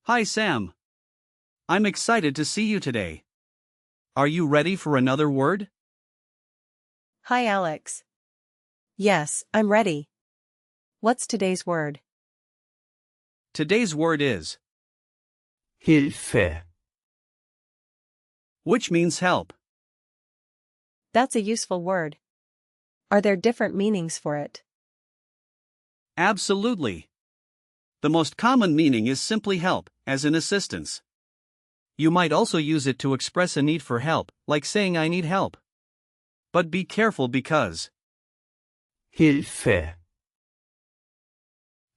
Hi Sam. I'm excited to see you today. Are you ready for another word? Hi Alex. Yes, I'm ready. What's today's word? Today's word is Hilfe. which means help. That's a useful word. Are there different meanings for it? Absolutely. The most common meaning is simply help, as in assistance. You might also use it to express a need for help, like saying I need help. But be careful because Hilfe.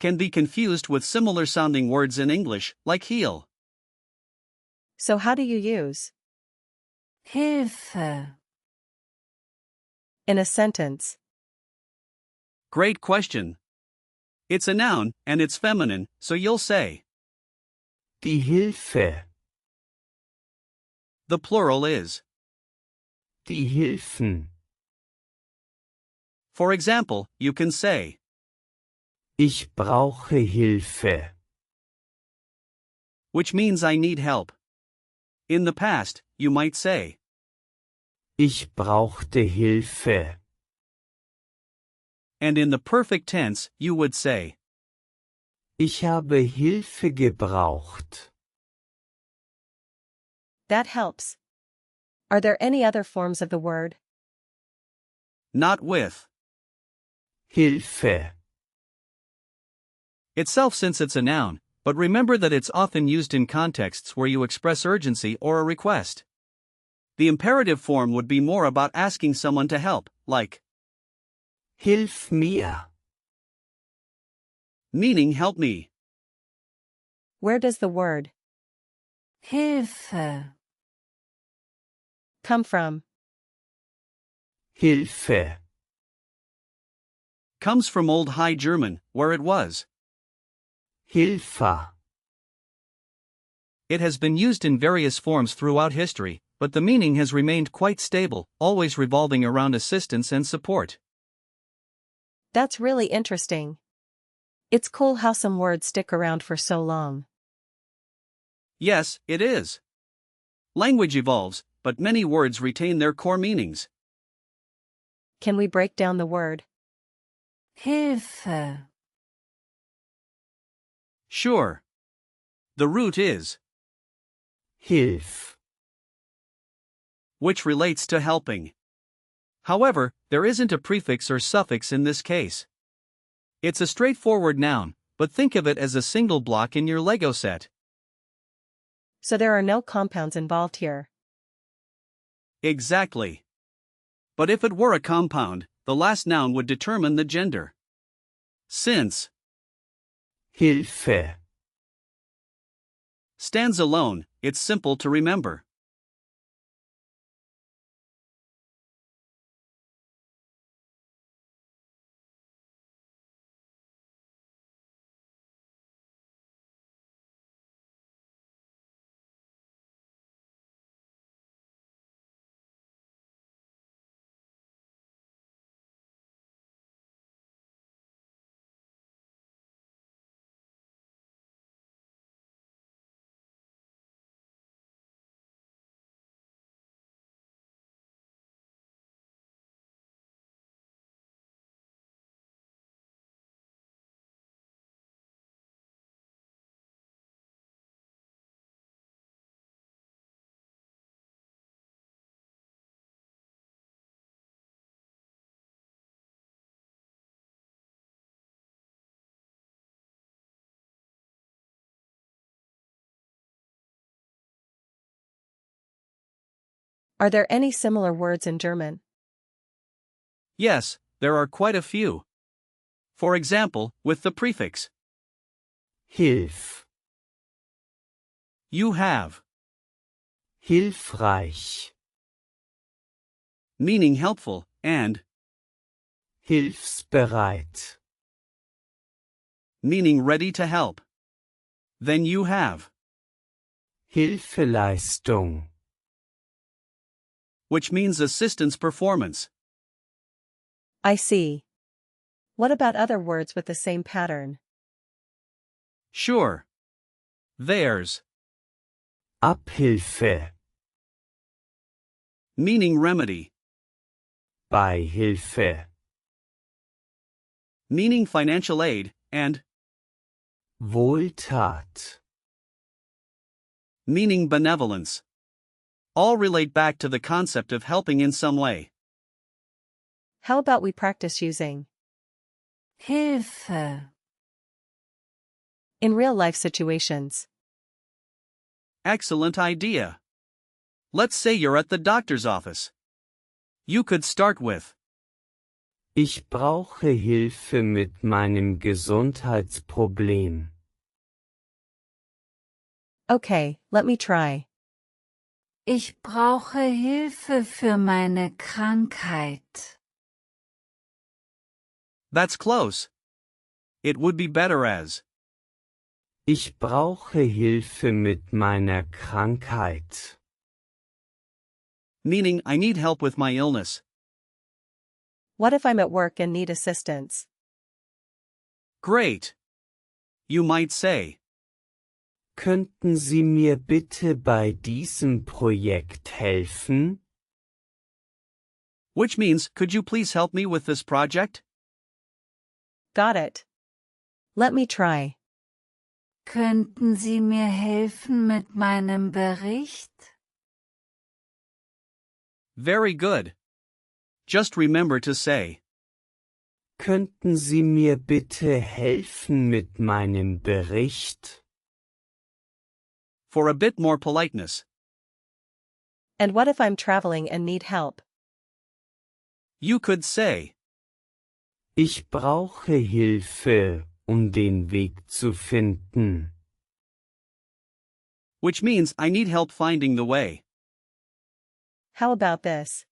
can be confused with similar sounding words in English, like heal. So how do you use Hilfe. in a sentence? Great question. It's a noun, and it's feminine, so you'll say Die Hilfe. the plural is. Die Hilfen. For example, you can say Ich brauche Hilfe. which means I need help. In the past, you might say Ich brauchte Hilfe. and in the perfect tense, you would say Ich habe Hilfe gebraucht. That helps. Are there any other forms of the word? not with Hilfe. itself since it's a noun, but remember that it's often used in contexts where you express urgency or a request. The imperative form would be more about asking someone to help, like Hilf mir. meaning help me. Where does the word Hilfe. come from? Hilfe. Comes from Old High German, where it was. Hilfe. It has been used in various forms throughout history, but the meaning has remained quite stable, always revolving around assistance and support. That's really interesting. It's cool how some words stick around for so long. Yes, it is. Language evolves, but many words retain their core meanings. Can we break down the word? Hilfe. Sure. The root is, Hilf. which relates to helping. However, there isn't a prefix or suffix in this case. It's a straightforward noun, but think of it as a single block in your Lego set. So there are no compounds involved here. Exactly. But if it were a compound, the last noun would determine the gender. Since Hilfe. stands alone, it's simple to remember. Are there any similar words in German? Yes, there are quite a few. For example, with the prefix Hilf. you have, Hilfreich. meaning helpful, and Hilfsbereit. meaning ready to help. Then you have, Hilfeleistung. which means assistance performance. I see. What about other words with the same pattern? Sure. There's. Abhilfe. Meaning remedy. Beihilfe. Meaning financial aid, and Wohltat. meaning benevolence. All relate back to the concept of helping in some way. How about we practice using Hilfe. in real-life situations? Excellent idea. Let's say you're at the doctor's office. You could start with, Ich brauche Hilfe mit meinem Gesundheitsproblem. Okay, let me try. Ich brauche Hilfe für meine Krankheit. that's close. It would be better as, Ich brauche Hilfe mit meiner Krankheit. meaning I need help with my illness. What if I'm at work and need assistance? Great. You might say, Könnten Sie mir bitte bei diesem Projekt helfen? which means, could you please help me with this project? Got it. Let me try. Könnten Sie mir helfen mit meinem Bericht? Very good. Just remember to say, Könnten Sie mir bitte helfen mit meinem Bericht? for a bit more politeness. And what if I'm traveling and need help? You could say, Ich brauche Hilfe, den Weg zu finden. which means I need help finding the way. How about this?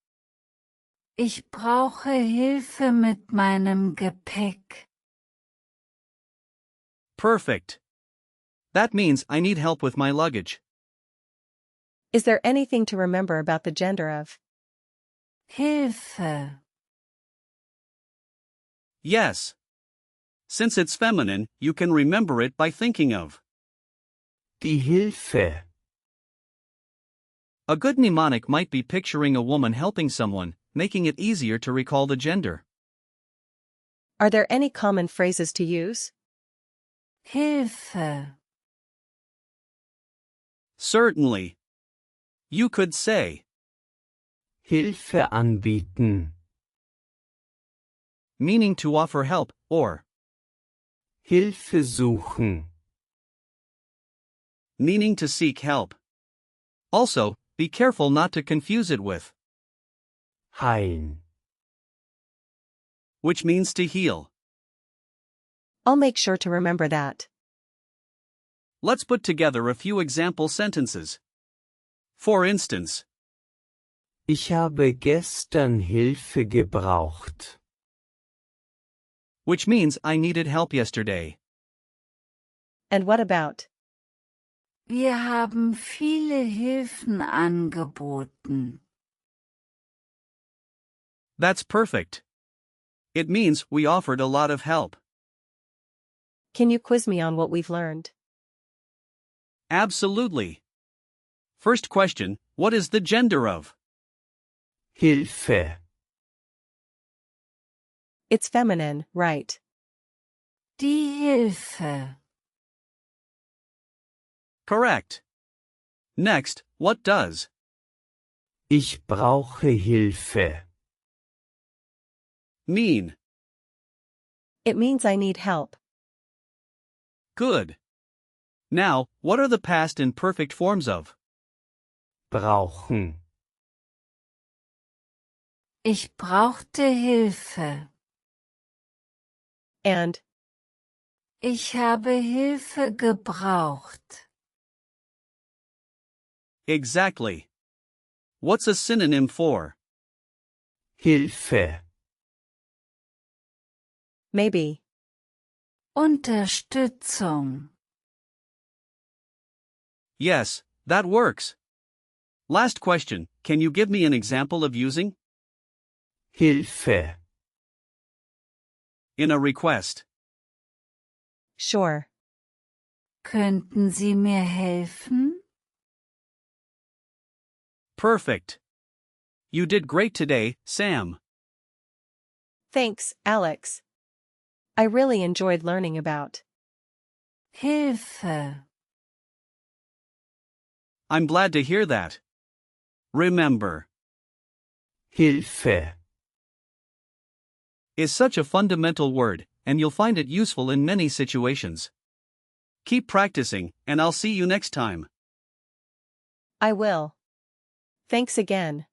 Ich brauche Hilfe mit meinem Gepäck. Perfect. That means I need help with my luggage. Is there anything to remember about the gender of Hilfe. Yes. Since it's feminine, you can remember it by thinking of. Die Hilfe. A good mnemonic might be picturing a woman helping someone, making it easier to recall the gender. Are there any common phrases to use? Hilfe. Certainly. You could say, Hilfe anbieten. meaning to offer help, or Hilfe suchen. meaning to seek help. Also, be careful not to confuse it with, Heilen. which means to heal. I'll make sure to remember that. Let's put together a few example sentences. For instance, Ich habe gestern Hilfe gebraucht. which means I needed help yesterday. And what about? Wir haben viele Hilfen angeboten. That's perfect. It means we offered a lot of help. Can you quiz me on what we've learned? Absolutely. First question, what is the gender of? Hilfe. It's feminine, right? Die Hilfe. Correct. Next, what does? Ich brauche Hilfe. Mean. It means I need help. Good. Now, what are the past and perfect forms of? Brauchen. Ich brauchte Hilfe. And Ich habe Hilfe gebraucht. Exactly. What's a synonym for? Hilfe. maybe. Unterstützung. Yes, that works. Last question, can you give me an example of using? Hilfe. In a request. Sure. Könnten Sie mir helfen? Perfect. You did great today, Sam. Thanks, Alex. I really enjoyed learning about Hilfe. I'm glad to hear that. Remember, Hilfe. is such a fundamental word, and you'll find it useful in many situations. Keep practicing, and I'll see you next time. I will. Thanks again.